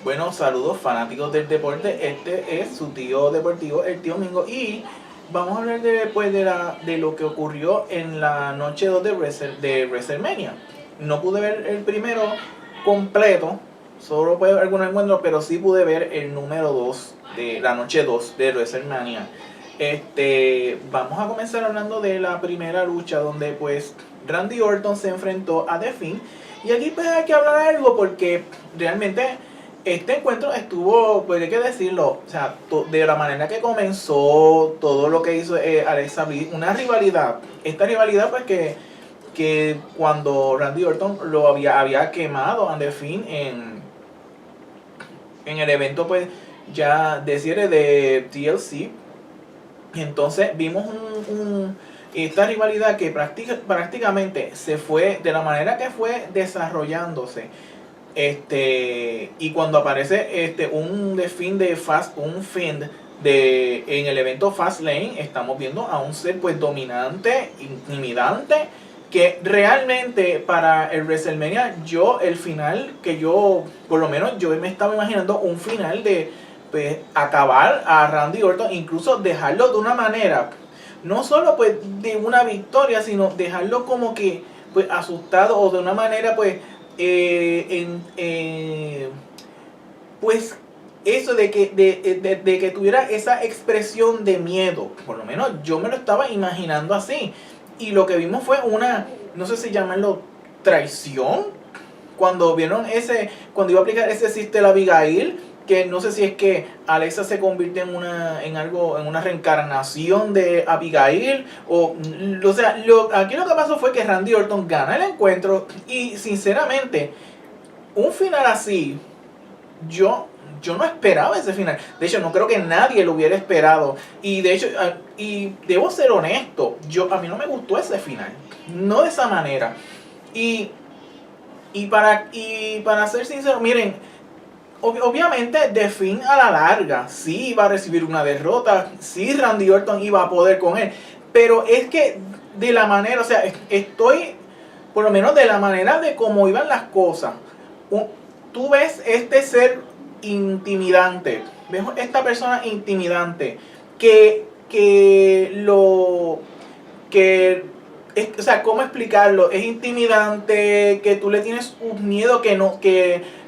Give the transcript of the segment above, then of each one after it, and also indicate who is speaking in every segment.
Speaker 1: Bueno, saludos fanáticos del deporte. Este es su tío deportivo, el tío Mingo. Y vamos a hablar después de lo que ocurrió en la noche 2 de WrestleMania. No pude ver el primero completo, solo pude ver algunos encuentros, pero sí pude ver el número 2 de la noche 2 de WrestleMania. Vamos a comenzar hablando de la primera lucha donde pues Randy Orton se enfrentó a The Fiend. Y aquí pues hay que hablar algo porque realmente este encuentro estuvo, pues hay que decirlo, o sea, de la manera que comenzó, todo lo que hizo Alexa Bliss, una rivalidad. Esta rivalidad pues que cuando Randy Orton lo había quemado a The Fiend en el evento pues ya de cierre de TLC. Entonces vimos esta rivalidad que prácticamente se fue de la manera que fue desarrollándose. Y cuando aparece un Fiend en el evento Fastlane, estamos viendo a un ser pues dominante, intimidante, que realmente para el WrestleMania el final que por lo menos yo me estaba imaginando un final de pues acabar a Randy Orton, incluso dejarlo de una manera, no solo pues de una victoria, sino dejarlo como que pues asustado o de una manera pues pues eso de que tuviera esa expresión de miedo, por lo menos yo me lo estaba imaginando así. Y lo que vimos fue no sé si llamarlo traición, cuando cuando iba a aplicar ese Sister Abigail, que no sé si es que Alexa se convierte en una reencarnación de Abigail, o sea, aquí lo que pasó fue que Randy Orton gana el encuentro y sinceramente, un final así, yo no esperaba ese final. De hecho, no creo que nadie lo hubiera esperado. Y de hecho, y debo ser honesto, a mí no me gustó ese final. No de esa manera. Y para ser sincero, miren, obviamente The Fiend a la larga sí iba a recibir una derrota, sí Randy Orton iba a poder con él, pero es que de la manera, o sea, por lo menos de la manera de cómo iban las cosas, tú ves este ser intimidante, ves esta persona intimidante o sea, ¿cómo explicarlo? Es intimidante, que tú le tienes un miedo que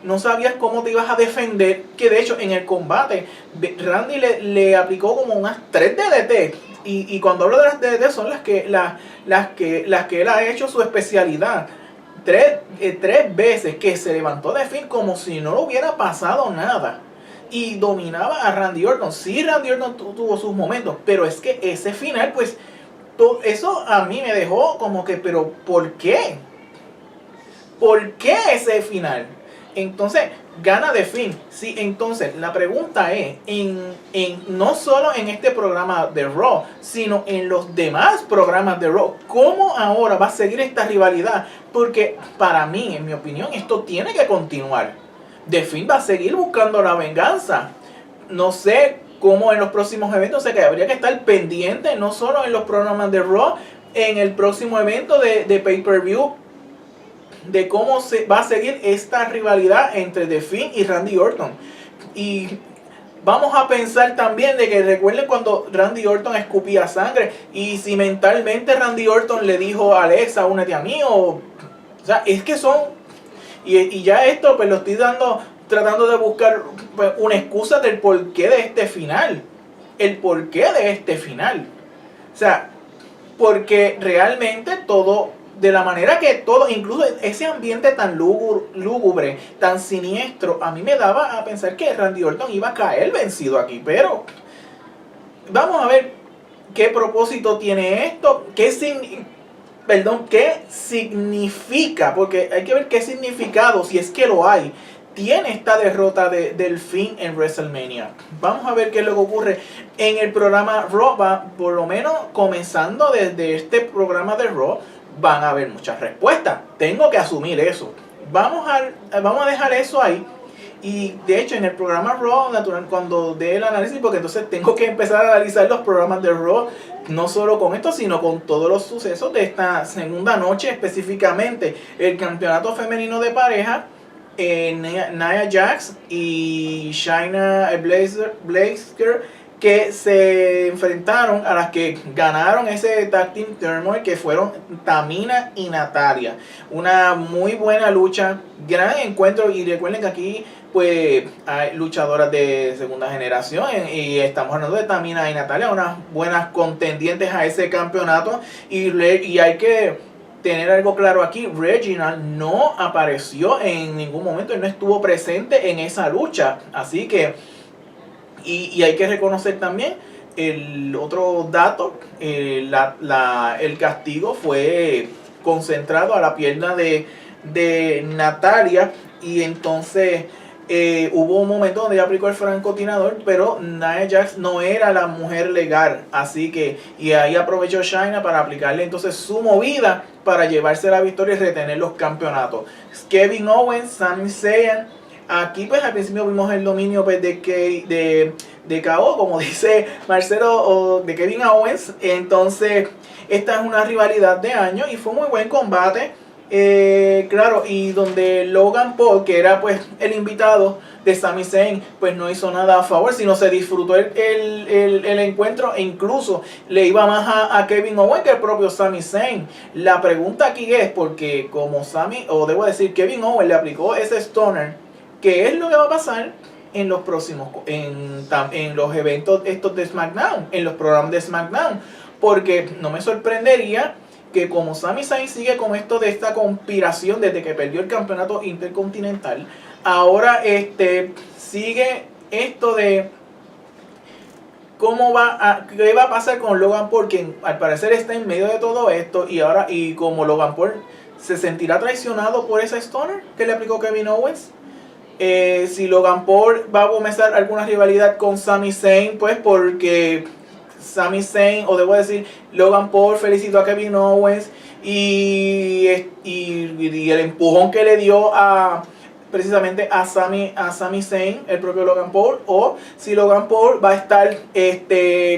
Speaker 1: no sabías cómo te ibas a defender, que de hecho en el combate Randy le aplicó como unas 3 DDT, y cuando hablo de las DDT son las que él ha hecho su especialidad. Tres veces que se levantó de fin como si no le hubiera pasado nada y dominaba a Randy Orton. Sí, Randy Orton tuvo sus momentos, pero es que ese final pues eso a mí me dejó como que, pero ¿por qué? ¿Por qué ese final? Entonces, gana The Fiend. Sí, entonces, la pregunta es, no solo en este programa de Raw, sino en los demás programas de Raw, ¿cómo ahora va a seguir esta rivalidad? Porque para mí, en mi opinión, esto tiene que continuar. The Fiend va a seguir buscando la venganza. No sé cómo en los próximos eventos, o sea que habría que estar pendiente, no solo en los programas de Raw, en el próximo evento de pay-per-view, de cómo se va a seguir esta rivalidad entre The Fiend y Randy Orton. Y vamos a pensar también de que recuerden cuando Randy Orton escupía sangre y si mentalmente Randy Orton le dijo a Alexa, únete a mí, o sea, es que y ya esto pues lo estoy tratando de buscar pues, una excusa del porqué de este final. El porqué de este final. O sea, porque realmente todo, de la manera que todo, incluso ese ambiente tan lúgubre, tan siniestro, a mí me daba a pensar que Randy Orton iba a caer vencido aquí. Pero vamos a ver qué propósito tiene esto, qué significa, porque hay que ver qué significado, si es que lo hay, tiene esta derrota del Fiend en WrestleMania. Vamos a ver qué es lo que ocurre en el programa Raw. Por lo menos comenzando desde este programa de Raw, van a haber muchas respuestas. Tengo que asumir eso. Vamos a dejar eso ahí. Y de hecho en el programa Raw, natural, cuando dé el análisis, porque entonces tengo que empezar a analizar los programas de Raw, no solo con esto, sino con todos los sucesos de esta segunda noche, específicamente el campeonato femenino de pareja, Nia Jax y Shayna Baszler, que se enfrentaron a las que ganaron ese Tag Team Turmoil, que fueron Tamina y Natalya. Una muy buena lucha, gran encuentro, y recuerden que aquí pues hay luchadoras de segunda generación y estamos hablando de Tamina y Natalya, unas buenas contendientes a ese campeonato, y hay que tener algo claro aquí. Reginald no apareció en ningún momento, él no estuvo presente en esa lucha, así que y hay que reconocer también el otro dato, el castigo fue concentrado a la pierna de Natalya, y entonces hubo un momento donde ella aplicó el francotirador, pero Nia Jax no era la mujer legal, así que, y ahí aprovechó Shayna para aplicarle entonces su movida para llevarse la victoria y retener los campeonatos. Kevin Owens, Sami Zayn, aquí pues al principio vimos el dominio pues, de KO, como dice Marcelo, o de Kevin Owens. Entonces esta es una rivalidad de años y fue un muy buen combate. Claro, y donde Logan Paul, que era pues el invitado de Sami Zayn, pues no hizo nada a favor, sino se disfrutó el encuentro, e incluso le iba más a Kevin Owens que el propio Sami Zayn. La pregunta aquí es, porque como Kevin Owens le aplicó ese Stoner, ¿qué es lo que va a pasar en los próximos, en los eventos estos de SmackDown, en los programas de SmackDown? Porque no me sorprendería que como Sami Zayn sigue con esto de esta conspiración desde que perdió el campeonato intercontinental, ahora sigue esto de qué va a pasar con Logan Paul, que al parecer está en medio de todo esto, y como Logan Paul se sentirá traicionado por ese Stoner que le aplicó Kevin Owens. Si Logan Paul va a comenzar alguna rivalidad con Sami Zayn, pues porque Sami Zayn, o debo decir, Logan Paul felicitó a Kevin Owens y el empujón que le dio precisamente a Sami Zayn, el propio Logan Paul, o si Logan Paul va a estar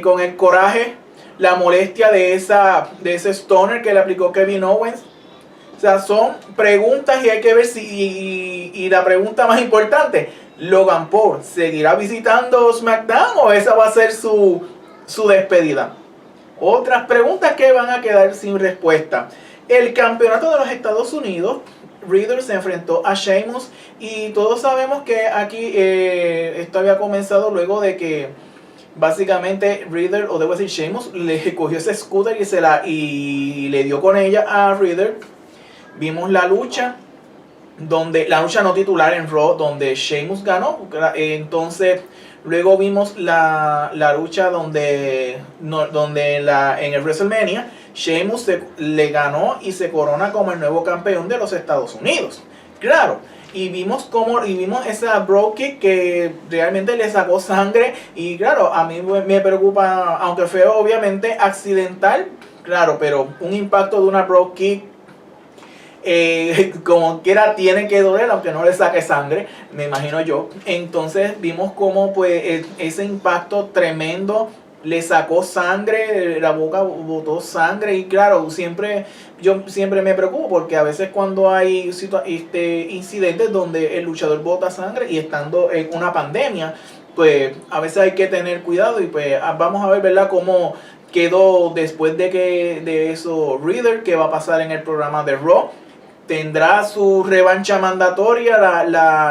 Speaker 1: con el coraje, la molestia de ese Stoner que le aplicó Kevin Owens. O sea, son preguntas, y hay que ver y la pregunta más importante, ¿Logan Paul seguirá visitando SmackDown o esa va a ser su despedida? Otras preguntas que van a quedar sin respuesta. El campeonato de los Estados Unidos, Riddle se enfrentó a Sheamus, y todos sabemos que aquí esto había comenzado luego de que básicamente Riddle, o debo decir Sheamus, le cogió ese scooter y le dio con ella a Riddle. Vimos la lucha no titular en Raw, donde Sheamus ganó. Entonces luego vimos la lucha donde en el WrestleMania Sheamus le ganó y se corona como el nuevo campeón de los Estados Unidos. Claro, y vimos esa Brogue Kick que realmente le sacó sangre, y claro, a mí me preocupa, aunque fue obviamente accidental, claro, pero un impacto de una Brogue Kick, como quiera tiene que doler, aunque no le saque sangre, me imagino yo. Entonces vimos como pues ese impacto tremendo le sacó sangre, la boca botó sangre, y claro, yo siempre me preocupo porque a veces cuando hay incidentes donde el luchador bota sangre y estando en una pandemia, pues a veces hay que tener cuidado, y pues vamos a ver, ¿verdad?, cómo quedó después de eso Riddle, que va a pasar en el programa de Raw. Tendrá su revancha mandatoria,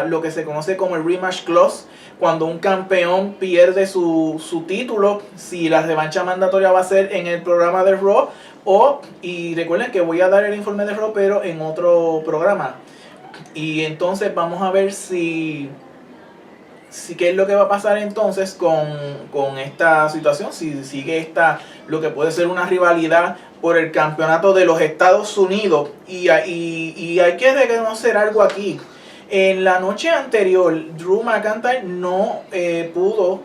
Speaker 1: lo que se conoce como el rematch clause, cuando un campeón pierde su título, si la revancha mandatoria va a ser en el programa de Raw, y recuerden que voy a dar el informe de Raw, pero en otro programa. Y entonces vamos a ver si qué es lo que va a pasar entonces con esta situación, si sigue lo que puede ser una rivalidad por el campeonato de los Estados Unidos. Y hay que reconocer algo aquí. En la noche anterior, Drew McIntyre no pudo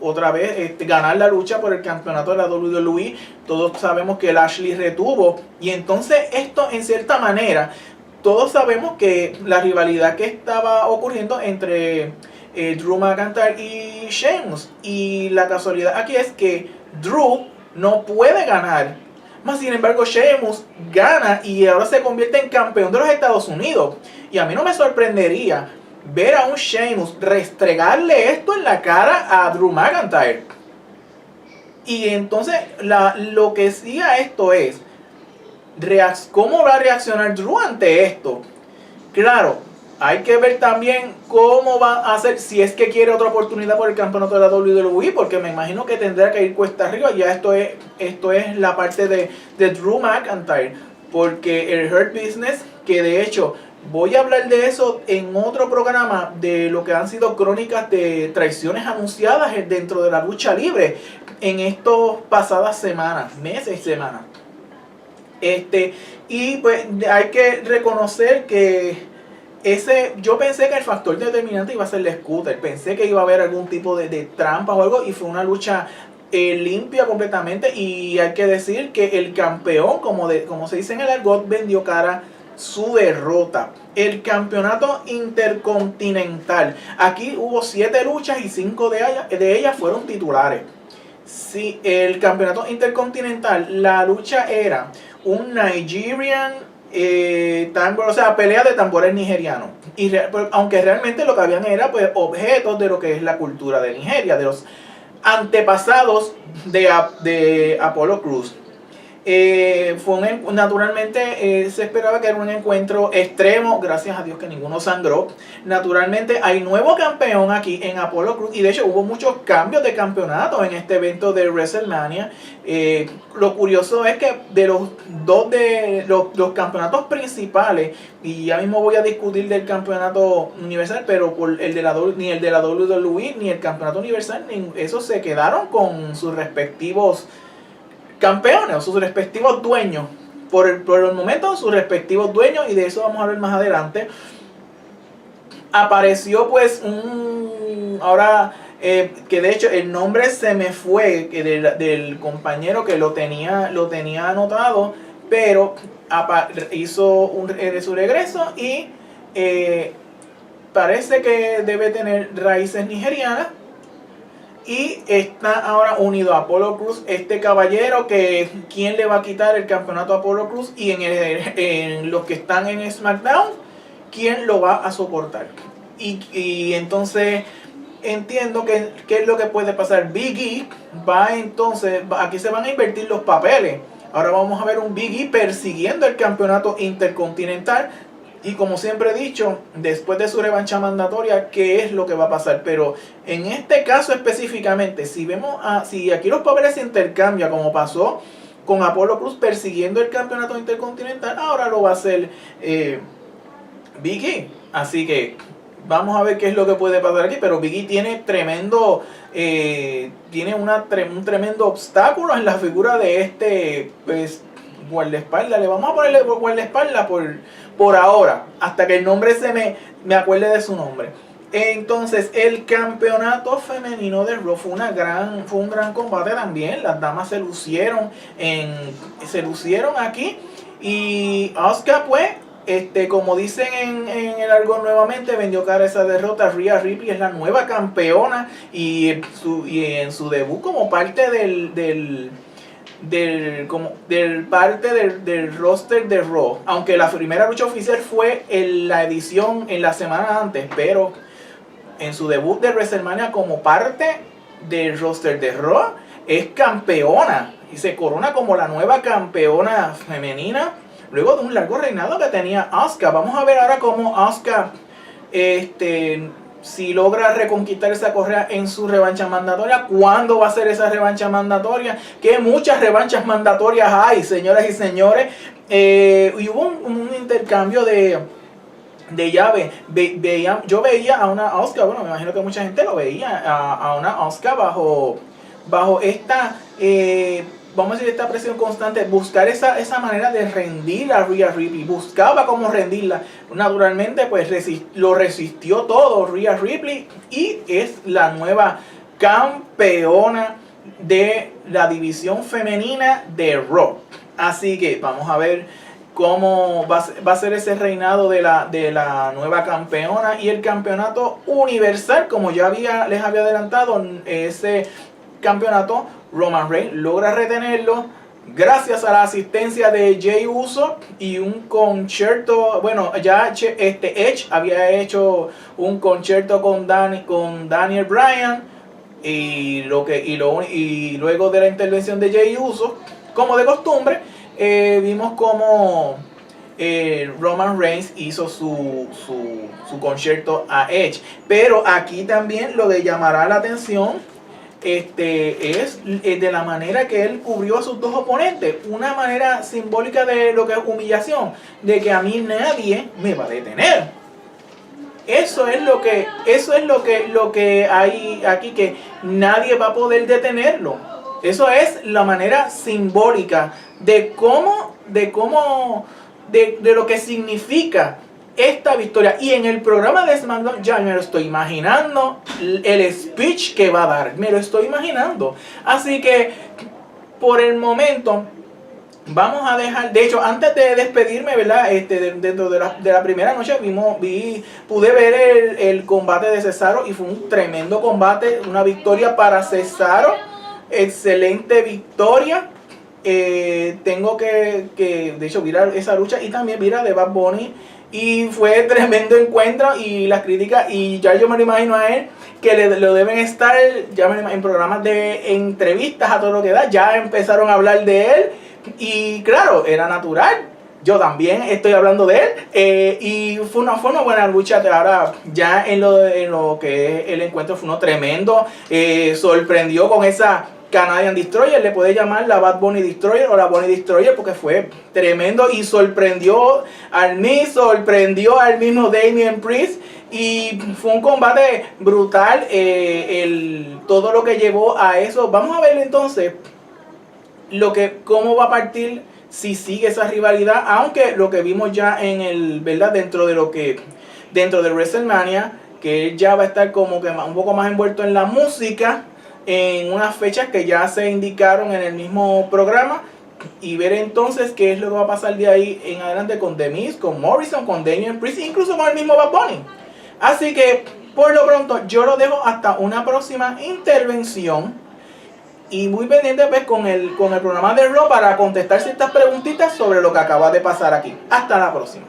Speaker 1: otra vez ganar la lucha por el campeonato de la WWE. Todos sabemos que Lashley retuvo, y entonces esto, en cierta manera, todos sabemos que la rivalidad que estaba ocurriendo entre Drew McIntyre y Sheamus, y la casualidad aquí es que Drew no puede ganar, más sin embargo Sheamus gana y ahora se convierte en campeón de los Estados Unidos. Y a mí no me sorprendería ver a un Sheamus restregarle esto en la cara a Drew McIntyre. Y entonces lo que sigue a esto es cómo va a reaccionar Drew ante esto. Claro, hay que ver también cómo va a hacer, si es que quiere otra oportunidad por el campeonato de la WWE, porque me imagino que tendrá que ir cuesta arriba. Ya esto es la parte de Drew McIntyre, porque el Hurt Business, que de hecho voy a hablar de eso en otro programa, de lo que han sido crónicas de traiciones anunciadas dentro de la lucha libre en estas pasadas semanas, meses y semanas. Y pues hay que reconocer que yo pensé que el factor determinante iba a ser el scooter. Pensé que iba a haber algún tipo de trampa o algo, y fue una lucha limpia completamente. Y hay que decir que el campeón, como se dice en el argot, vendió cara su derrota. El campeonato intercontinental. Aquí hubo 7 luchas y 5 de ellas fueron titulares. Sí, el campeonato intercontinental, la lucha era un Nigerian tambor, o sea, pelea de tambores nigerianos. Aunque realmente lo que habían era pues objetos de lo que es la cultura de Nigeria, de los antepasados de Apollo Crews. Naturalmente se esperaba que era un encuentro extremo, gracias a Dios que ninguno sangró. Naturalmente hay nuevo campeón aquí en Apollo Crews, y de hecho hubo muchos cambios de campeonato en este evento de WrestleMania. Lo curioso es que de los campeonatos principales, y ya mismo voy a discutir del campeonato universal, pero ni el de la WWE ni el campeonato universal, esos se quedaron con sus respectivos campeones o sus respectivos dueños. Por el momento, sus respectivos dueños, y de eso vamos a ver más adelante. Apareció pues ahora que de hecho el nombre se me fue, que del compañero que lo tenía anotado, pero hizo su regreso, y parece que debe tener raíces nigerianas. Y está ahora unido a Apollo Crews, este caballero que quién le va a quitar el campeonato a Apollo Crews, y en los que están en SmackDown, quién lo va a soportar. Y entonces entiendo que qué es lo que puede pasar. Big E aquí se van a invertir los papeles. Ahora vamos a ver un Big E persiguiendo el campeonato intercontinental. Y como siempre he dicho, después de su revancha mandatoria, ¿qué es lo que va a pasar? Pero en este caso específicamente, si aquí los papeles se intercambian, como pasó con Apollo Crews persiguiendo el campeonato intercontinental, ahora lo va a hacer Big E. Así que vamos a ver qué es lo que puede pasar aquí. Pero Big E tiene un tremendo obstáculo en la figura de este guardaespaldas. Le vamos a ponerle guardaespaldas por ahora, hasta que el nombre me acuerde de su nombre. Entonces, el campeonato femenino de Raw fue un gran combate también. Las damas se lucieron aquí. Y Asuka, pues, como dicen en el argot nuevamente, vendió cara a esa derrota. Rhea Ripley es la nueva campeona, y en su debut como parte del roster de Raw, aunque la primera lucha oficial fue en la edición en la semana antes, pero en su debut de WrestleMania como parte del roster de Raw es campeona y se corona como la nueva campeona femenina luego de un largo reinado que tenía Asuka. Vamos a ver ahora cómo Asuka si logra reconquistar esa correa en su revancha mandatoria. ¿Cuándo va a ser esa revancha mandatoria? Que muchas revanchas mandatorias hay, señoras y señores. Y hubo un intercambio de llave. Yo veía a una Asuka, bueno, me imagino que mucha gente lo veía, a una Asuka bajo esta vamos a decir, esta presión constante, buscar esa manera de rendir a Rhea Ripley. Buscaba cómo rendirla. Naturalmente, pues lo resistió todo Rhea Ripley, y es la nueva campeona de la división femenina de Raw. Así que vamos a ver cómo va a ser ese reinado de la nueva campeona. Y el campeonato universal, como ya les había adelantado, ese campeonato Roman Reigns logra retenerlo gracias a la asistencia de Jey Uso y un concierto, bueno, ya Edge había hecho un concierto con Daniel Bryan y luego de la intervención de Jey Uso, como de costumbre, vimos como Roman Reigns hizo su concierto a Edge. Pero aquí también lo que llamará la atención es de la manera que él cubrió a sus dos oponentes, una manera simbólica de lo que es humillación, de que a mí nadie me va a detener. Eso es lo que hay aquí, que nadie va a poder detenerlo. Eso es la manera simbólica de lo que significa esta victoria. Y en el programa de SmackDown ya me lo estoy imaginando, el speech que va a dar, me lo estoy imaginando. Así que por el momento vamos a dejar, de hecho antes de despedirme, ¿verdad? Dentro de la primera noche pude ver el combate de Cesaro y fue un tremendo combate, una victoria para Cesaro, excelente victoria. Tengo que de hecho mirar esa lucha y también mira de Bad Bunny. Y fue tremendo encuentro y las críticas, y ya yo me lo imagino a él que lo deben estar ya en programas de entrevistas a todo lo que da, ya empezaron a hablar de él y claro, era natural, yo también estoy hablando de él, y fue una buena lucha. Ahora ya en lo que es el encuentro fue uno tremendo, sorprendió con esa Canadian Destroyer, le puede llamar la Bad Bunny Destroyer o la Bunny Destroyer porque fue tremendo y sorprendió al Miz, sorprendió al mismo Damian Priest y fue un combate brutal, todo lo que llevó a eso. Vamos a ver entonces cómo va a partir si sigue esa rivalidad, aunque lo que vimos ya ¿verdad? dentro de WrestleMania, que él ya va a estar como que un poco más envuelto en la música, en unas fechas que ya se indicaron en el mismo programa, y ver entonces qué es lo que va a pasar de ahí en adelante con The Miz, con Morrison, con Damian Priest, incluso con el mismo Bad Bunny. Así que por lo pronto yo lo dejo hasta una próxima intervención y muy pendiente pues con el programa de Raw para contestar ciertas preguntitas sobre lo que acaba de pasar aquí. Hasta la próxima.